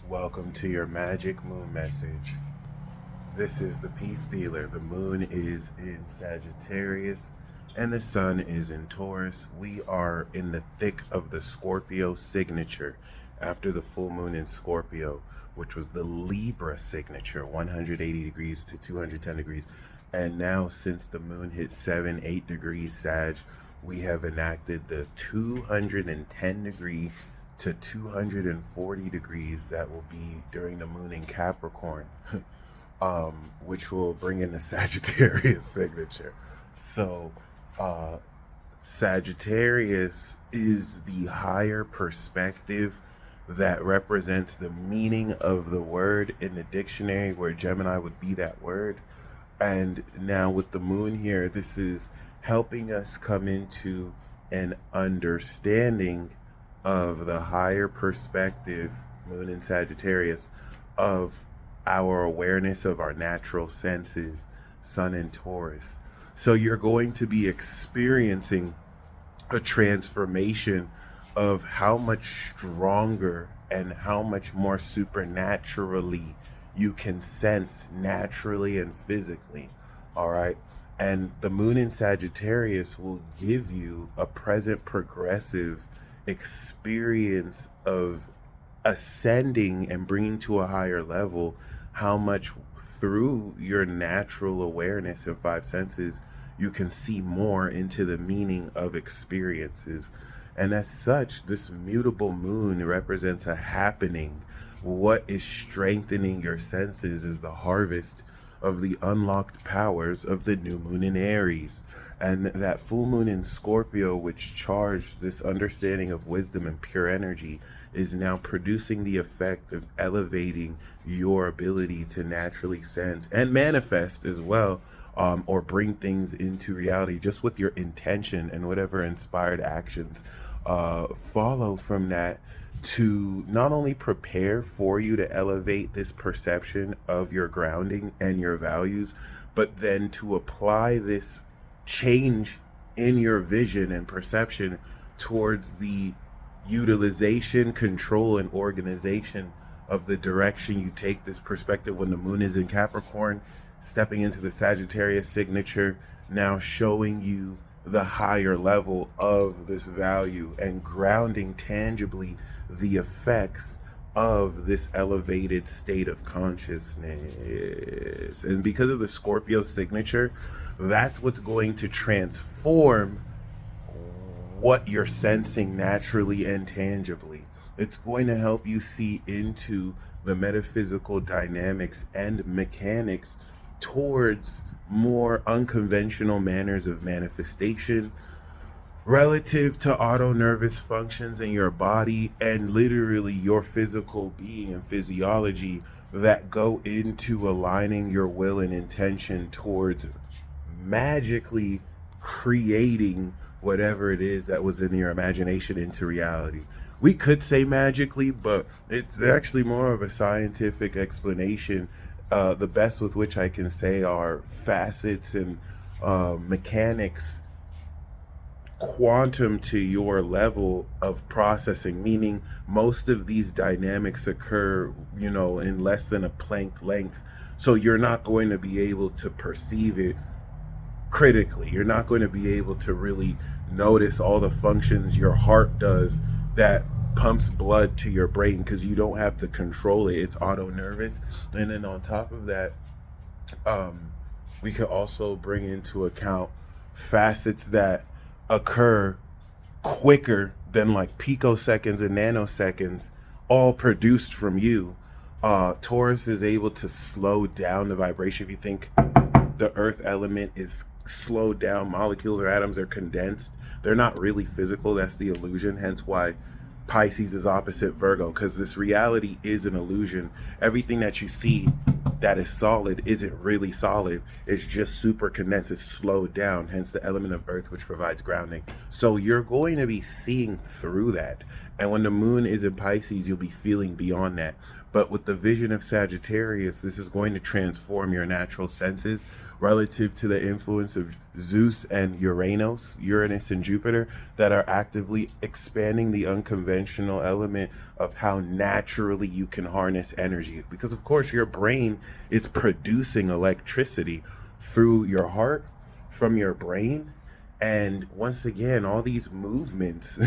Welcome to your magic moon message. This is the peace dealer. The moon is in Sagittarius and the sun is in Taurus. We are in the thick of the Scorpio signature after the full moon in Scorpio, which was the Libra signature, 180 degrees to 210 degrees. And now since the moon hit 8 degrees Sag, we have enacted the 210 degree to 240 degrees that will be during the moon in Capricorn, which will bring in the Sagittarius signature. So Sagittarius is the higher perspective that represents the meaning of the word in the dictionary, where Gemini would be that word. And now with the moon here, this is helping us come into an understanding of the higher perspective, moon in Sagittarius, of our awareness of our natural senses, sun in Taurus. So you're going to be experiencing a transformation of how much stronger and how much more supernaturally you can sense naturally and physically. All right. And the moon in Sagittarius will give you a present progressive experience of ascending and bringing to a higher level how much through your natural awareness and five senses you can see more into the meaning of experiences. And as such, this mutable moon represents a happening. What is strengthening your senses is the harvest of the unlocked powers of the new moon in Aries. And that full moon in Scorpio, which charged this understanding of wisdom and pure energy, is now producing the effect of elevating your ability to naturally sense and manifest as well, or bring things into reality just with your intention and whatever inspired actions follow from that, to not only prepare for you to elevate this perception of your grounding and your values, but then to apply this change in your vision and perception towards the utilization, control, and organization of the direction you take this perspective when the moon is in Capricorn, stepping into the Sagittarius signature, now showing you the higher level of this value and grounding tangibly the effects of this elevated state of consciousness. And because of the Scorpio signature, that's what's going to transform what you're sensing naturally and tangibly. It's going to help you see into the metaphysical dynamics and mechanics towards more unconventional manners of manifestation relative to auto nervous functions in your body and literally your physical being and physiology that go into aligning your will and intention towards magically creating whatever it is that was in your imagination into reality. We could say magically, but it's actually more of a scientific explanation. The best with which I can say are facets and mechanics quantum to your level of processing, meaning most of these dynamics occur, in less than a Planck length. So you're not going to be able to perceive it critically. You're not going to be able to really notice all the functions your heart does that pumps blood to your brain, because you don't have to control it. It's auto nervous. And then on top of that, we could also bring into account facets that occur quicker than like picoseconds and nanoseconds, all produced from you. Taurus is able to slow down the vibration. If you think the earth element is slowed down, molecules or atoms are condensed, they're not really physical. That's the illusion. Hence why Pisces is opposite Virgo, because this reality is an illusion. Everything that you see that is solid isn't really solid. It's just super condensed. It's slowed down, hence the element of earth, which provides grounding. So you're going to be seeing through that. And when the moon is in Pisces, you'll be feeling beyond that. But with the vision of Sagittarius, this is going to transform your natural senses relative to the influence of Zeus and Uranus and Jupiter, that are actively expanding the unconventional element of how naturally you can harness energy. Because of course your brain is producing electricity through your heart, from your brain. And once again, all these movements,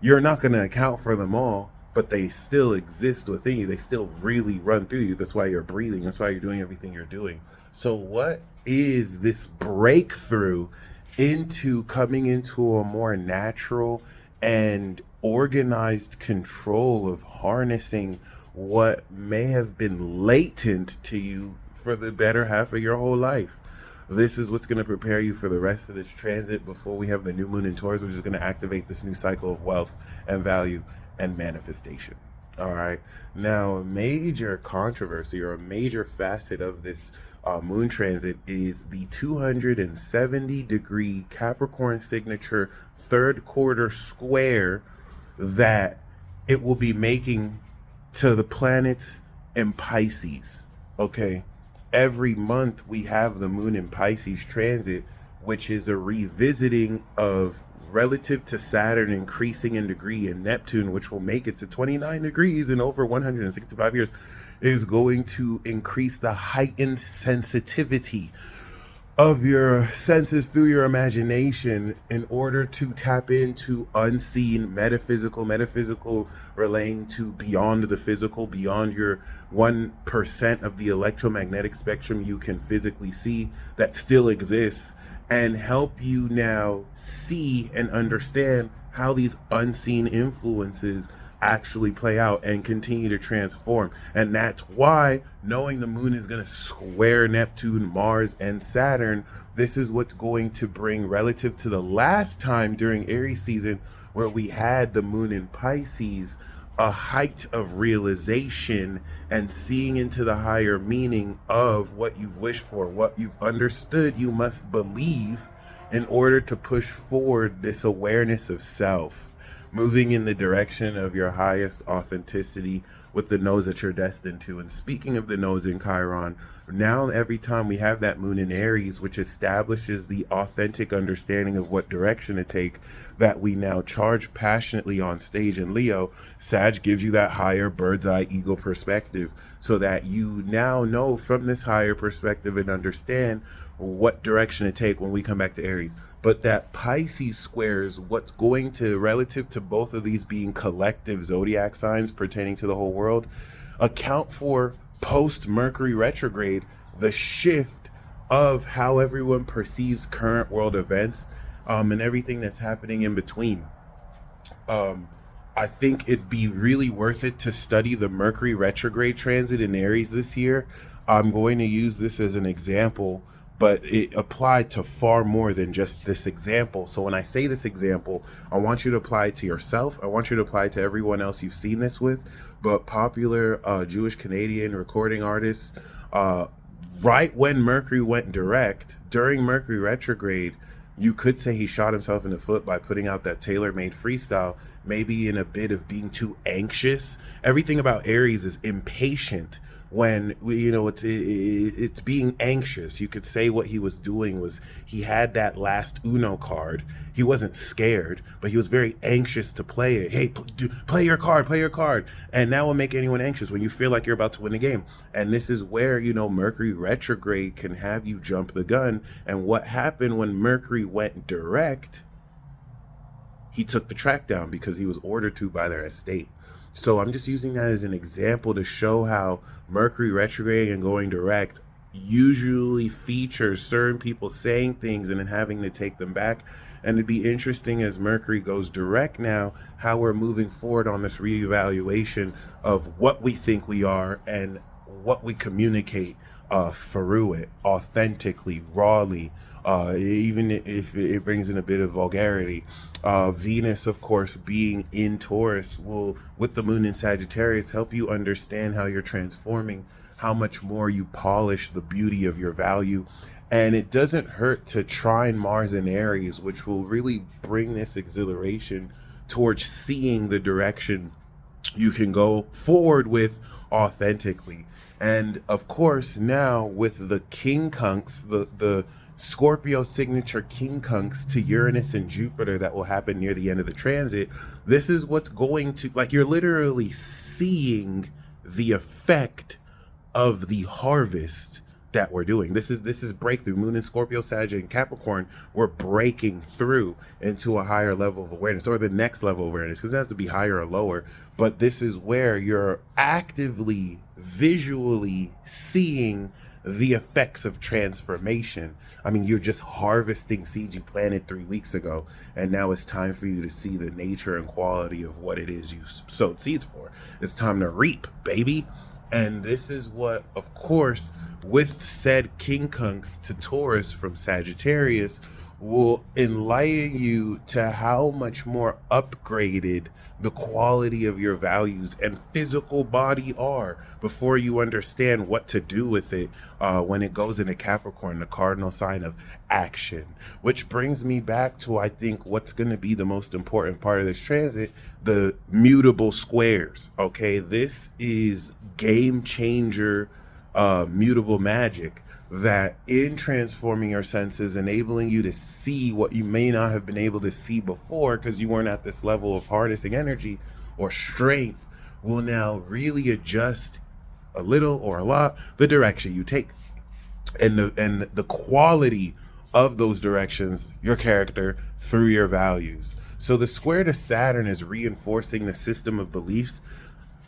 you're not going to account for them all, but they still exist within you. They still really run through you. That's why you're breathing. That's why you're doing everything you're doing. So what is this breakthrough into coming into a more natural and organized control of harnessing what may have been latent to you for the better half of your whole life? This is what's going to prepare you for the rest of this transit before we have the new moon in Taurus, which is going to activate this new cycle of wealth and value and manifestation. All right. Now, a major controversy or a major facet of this moon transit is the 270-degree Capricorn signature third quarter square that it will be making to the planets in Pisces. Okay. Every month we have the moon in Pisces transit, which is a revisiting of relative to Saturn increasing in degree, and Neptune, which will make it to 29 degrees in over 165 years, is going to increase the heightened sensitivity of your senses through your imagination in order to tap into unseen metaphysical relating to beyond the physical, beyond your 1% of the electromagnetic spectrum you can physically see that still exists, and help you now see and understand how these unseen influences actually play out and continue to transform. And that's why, knowing the moon is going to square Neptune, Mars, and Saturn, this is what's going to bring, relative to the last time during Aries season where we had the moon in Pisces, a height of realization and seeing into the higher meaning of what you've wished for, what you've understood you must believe in order to push forward this awareness of self, moving in the direction of your highest authenticity with the nose that you're destined to. And speaking of the nose in Chiron, now every time we have that moon in Aries, which establishes the authentic understanding of what direction to take, that we now charge passionately on stage in Leo, Sag gives you that higher bird's eye eagle perspective, so that you now know from this higher perspective and understand what direction to take when we come back to Aries. But that Pisces squares what's going to, relative to both of these being collective zodiac signs pertaining to the whole world, account for post Mercury retrograde, the shift of how everyone perceives current world events, and everything that's happening in between. I think it'd be really worth it to study the Mercury retrograde transit in Aries this year. I'm going to use this as an example, but it applied to far more than just this example. So when I say this example, I want you to apply it to yourself. I want you to apply it to everyone else you've seen this with, but popular Jewish Canadian recording artists, right when Mercury went direct, during Mercury retrograde, you could say he shot himself in the foot by putting out that tailor-made freestyle, maybe in a bit of being too anxious. Everything about Aries is impatient. When it's being anxious. You could say what he was doing was he had that last Uno card. He wasn't scared, but he was very anxious to play it. Hey, play your card. And that will make anyone anxious when you feel like you're about to win the game. And this is where, Mercury retrograde can have you jump the gun. And what happened when Mercury went direct, he took the track down because he was ordered to by their estate. So I'm just using that as an example to show how Mercury retrograde and going direct usually features certain people saying things and then having to take them back. And it'd be interesting as Mercury goes direct now, how we're moving forward on this reevaluation of what we think we are and what we communicate through it, authentically, rawly, even if it brings in a bit of vulgarity. Venus, of course, being in Taurus, will, with the moon in Sagittarius, help you understand how you're transforming, how much more you polish the beauty of your value. And it doesn't hurt to trine Mars in Aries, which will really bring this exhilaration towards seeing the direction you can go forward with authentically. And of course, now with the quincunx, the Scorpio signature quincunx to Uranus and Jupiter that will happen near the end of the transit, this is what's going to, like, you're literally seeing the effect of the harvest that we're doing. This is breakthrough. Moon in Scorpio, Sagittarius, and Capricorn. We're breaking through into a higher level of awareness, or the next level of awareness, because it has to be higher or lower. But this is where you're actively, visually seeing the effects of transformation. I mean, you're just harvesting seeds you planted 3 weeks ago, and now it's time for you to see the nature and quality of what it is you sowed seeds for. It's time to reap, baby. And this is what, of course, with said quincunx to Taurus from Sagittarius, will enlighten you to how much more upgraded the quality of your values and physical body are before you understand what to do with it when it goes into Capricorn, the cardinal sign of action. Which brings me back to, I think, what's going to be the most important part of this transit, the mutable squares. Okay, this is game changer mutable magic that, in transforming your senses, enabling you to see what you may not have been able to see before because you weren't at this level of harnessing energy or strength, will now really adjust a little or a lot the direction you take, and the quality of those directions, your character, through your values. So the square to Saturn is reinforcing the system of beliefs,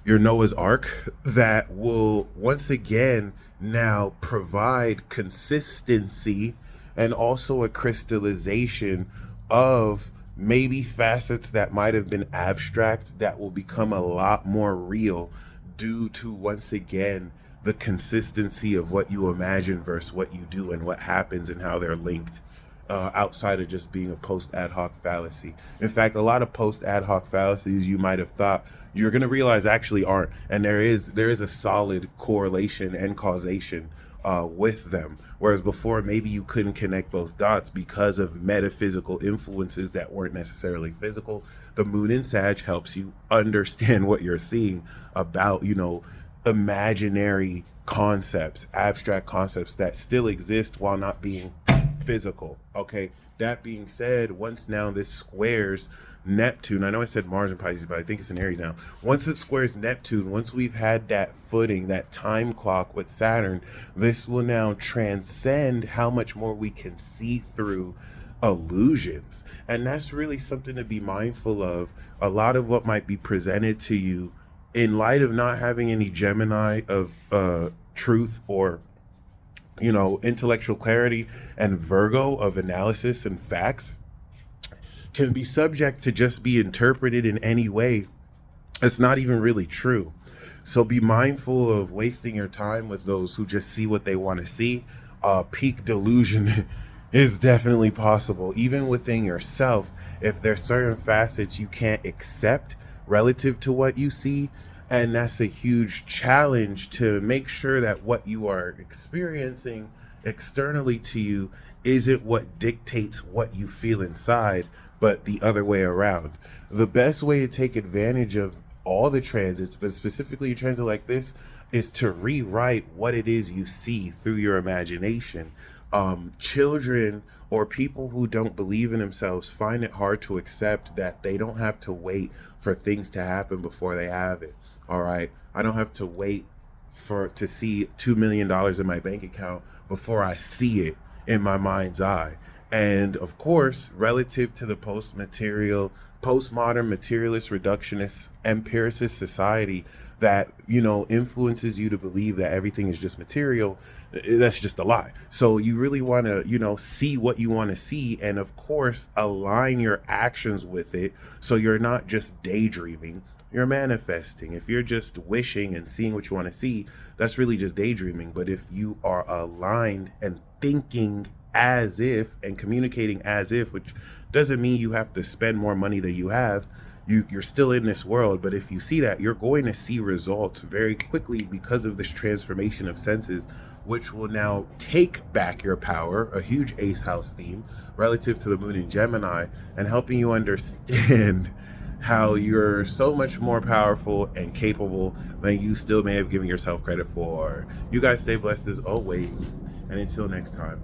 your Noah's Ark, that will once again now provide consistency and also a crystallization of maybe facets that might have been abstract that will become a lot more real due to, once again, the consistency of what you imagine versus what you do and what happens and how they're linked. Outside of just being a post ad hoc fallacy. In fact, a lot of post ad hoc fallacies you might have thought, you're going to realize actually aren't. And there is a solid correlation and causation with them. Whereas before, maybe you couldn't connect both dots because of metaphysical influences that weren't necessarily physical. The moon in Sag helps you understand what you're seeing about, imaginary concepts, abstract concepts that still exist while not being physical. Okay, that being said, once now this squares Neptune, I know I said Mars and Pisces, but I think it's in Aries now. Once it squares Neptune, once we've had that footing, that time clock with Saturn, this will now transcend how much more we can see through illusions. And that's really something to be mindful of. A lot of what might be presented to you, in light of not having any Gemini of truth or intellectual clarity, and Virgo of analysis and facts, can be subject to just be interpreted in any way it's not even really true. So be mindful of wasting your time with those who just see what they want to see. Peak delusion is definitely possible, even within yourself. If there's certain facets you can't accept relative to what you see, and that's a huge challenge, to make sure that what you are experiencing externally to you isn't what dictates what you feel inside, but the other way around. The best way to take advantage of all the transits, but specifically a transit like this, is to rewrite what it is you see through your imagination. Children or people who don't believe in themselves find it hard to accept that they don't have to wait for things to happen before they have it. All right, I don't have to wait to see $2 million in my bank account before I see it in my mind's eye. And of course, relative to the postmodern, materialist, reductionist, empiricist society that, influences you to believe that everything is just material, that's just a lie. So you really want to, see what you want to see, and of course, align your actions with it. So you're not just daydreaming, you're manifesting. If you're just wishing and seeing what you want to see, that's really just daydreaming. But if you are aligned and thinking as if and communicating as if, which doesn't mean you have to spend more money than you have, you're still in this world. But if you see that, you're going to see results very quickly because of this transformation of senses, which will now take back your power, a huge ace house theme relative to the moon in Gemini, and helping you understand how you're so much more powerful and capable than you still may have given yourself credit for. You guys stay blessed as always, and until next time.